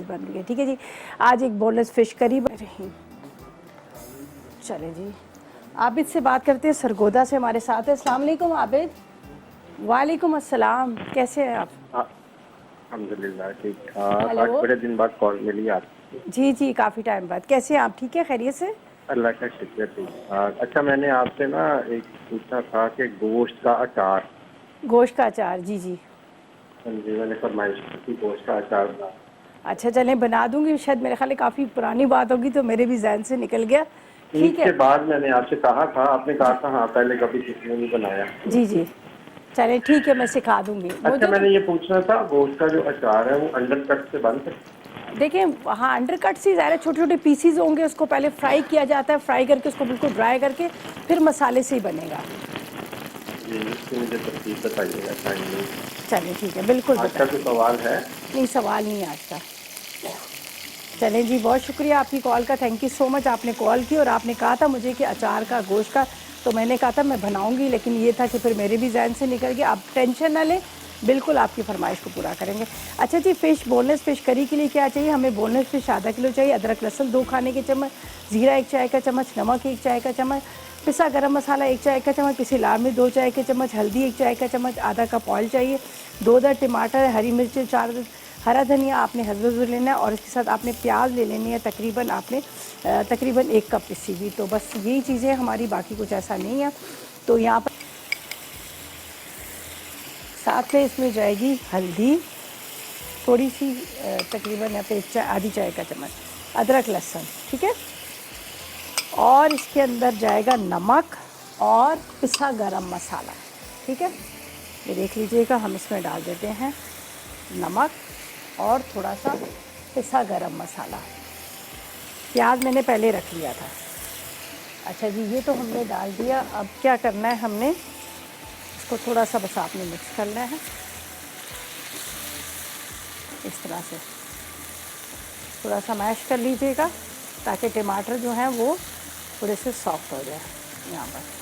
बन रही है। ठीक है जी, आज एक बोनलेस फिश करी बन रही। चले जी, आबिद से बात करते हैं, सरगोदा से हमारे साथ है। अस्सलाम वालेकुम आबिद। वालेकुम अस्सलाम, कैसे हैं आप? अल्हम्दुलिल्लाह ठीक ठाक। आज हेलो बड़े दिन बाद कॉल मिली आपकी। जी जी, काफ़ी टाइम बाद। कैसे हैं आप? ठीक है, खैरियत से? अल्लाह का शुक्र ठीक ठाक। अच्छा, मैंने आपसे ना एक पूछना था कि गोश्त का अचार। गोश्त का अचार, जी जी। हाँ जी, मैंने फरमाइश की थी गोश्त का अचार बना। अच्छा चलें, बना दूंगी। शायद मेरे ख्याल काफ़ी पुरानी बात होगी तो मेरे भी जहन से निकल गया। ईद ठीक के है बाद मैंने आपसे कहा था, आपने कहा जी था हाँ पहले कभी किसी ने नहीं बनाया। जी जी, चलें ठीक है, मैं सिखा दूंगी अच्छा, मुझे तो। मैंने ये पूछना था गोश्त का जो अचार है वो अंडर कट से बन सकता देखिए, हाँ, अंडर कट से ज़्यादा छोटे छोटे पीसीज होंगे, उसको पहले फ्राई किया जाता है, फ्राई करके उसको बिल्कुल ड्राई करके फिर मसाले से ही बनेगा। है? जी, इसकी मुझे तरतीब बताइएगा, टाइम नहीं। चलिए ठीक है, बिल्कुल आज का बताएंगे। जो सवाल है। नहीं, सवाल नहीं है आज का। चलें जी, बहुत शुक्रिया आपकी कॉल का, थैंक यू सो मच। आपने कॉल की और आपने कहा था मुझे कि अचार का, गोश्त का, तो मैंने कहा था मैं बनाऊंगी, लेकिन ये था कि फिर मेरे भी जहन से निकल गया। आप टेंशन ना लें, बिल्कुल आपकी फरमाइश को पूरा करेंगे। अच्छा जी, फ़िश, बोनलेस फ़िश करी के लिए क्या चाहिए हमें? बोनलेस फ़िश आधा किलो चाहिए, अदरक लहसुन 2 खाने के चम्मच, ज़ीरा 1 चाय का चम्मच, नमक 1 चाय का चम्मच, पिसा गरम मसाला 1 चाय का चम्मच, पिसी लाल मिर्च 2 चाय के चम्मच, हल्दी 1 चाय का चम्मच, आधा कप ऑयल चाहिए, 2 दर टमाटर, हरी मिर्च 4, हरा धनिया आपने हज़र लेना है, और इसके साथ आपने प्याज ले लेनी है, तकरीबन आपने तकरीबन 1 कप पिसी हुई। तो बस यही चीज़ें हमारी, बाकी कुछ ऐसा नहीं है। तो यहाँ पर साथ में इसमें जाएगी हल्दी थोड़ी सी, तकरीबन यहाँ पे 1 चाय, आधी चाय का चम्मच, अदरक लहसुन, ठीक है। और इसके अंदर जाएगा नमक और पिसा गरम मसाला, ठीक है। ये देख लीजिएगा, हम इसमें डाल देते हैं नमक और थोड़ा सा पिसा गरम मसाला। प्याज मैंने पहले रख लिया था। अच्छा जी, ये तो हमने डाल दिया। अब क्या करना है, हमने इसको थोड़ा सा बस आपने मिक्स करना है इस तरह से, थोड़ा सा मैश कर लीजिएगा ताकि टमाटर जो हैं वो थोड़े से सॉफ्ट हो जाए। यहाँ पर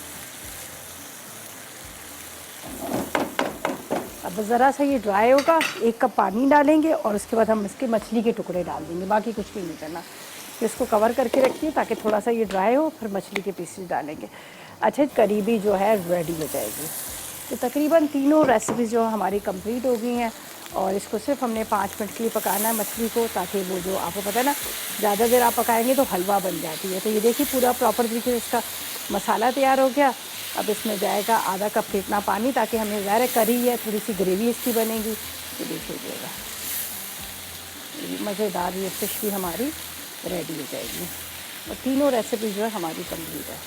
अब ज़रा सा ये ड्राई होगा, 1 कप पानी डालेंगे और उसके बाद हम इसके मछली के टुकड़े डाल देंगे, बाकी कुछ भी नहीं करना। तो इसको कवर करके रखिए ताकि थोड़ा सा ये ड्राई हो, फिर मछली के पीसेस डालेंगे। अच्छा, करीबी जो है रेडी हो जाएगी। तो तकरीबन तीनों रेसिपीज़ जो हमारी कंप्लीट हो गई हैं, और इसको सिर्फ हमने 5 मिनट के लिए पकाना है मछली को, ताकि वो जो आपको पता है ना, ज़्यादा देर आप पकाएंगे तो हलवा बन जाती है। तो ये देखिए पूरा प्रॉपर तरीके से इसका मसाला तैयार हो गया। अब इसमें जाएगा आधा कप के इतना पानी, ताकि हमें ज़ाहिर करी है, थोड़ी सी ग्रेवी इसकी बनेगी। तो देखिएगा, मज़ेदार ये फ़िश भी हमारी रेडी हो जाएगी, और तीनों रेसिपी जो है हमारी कंप्लीट है।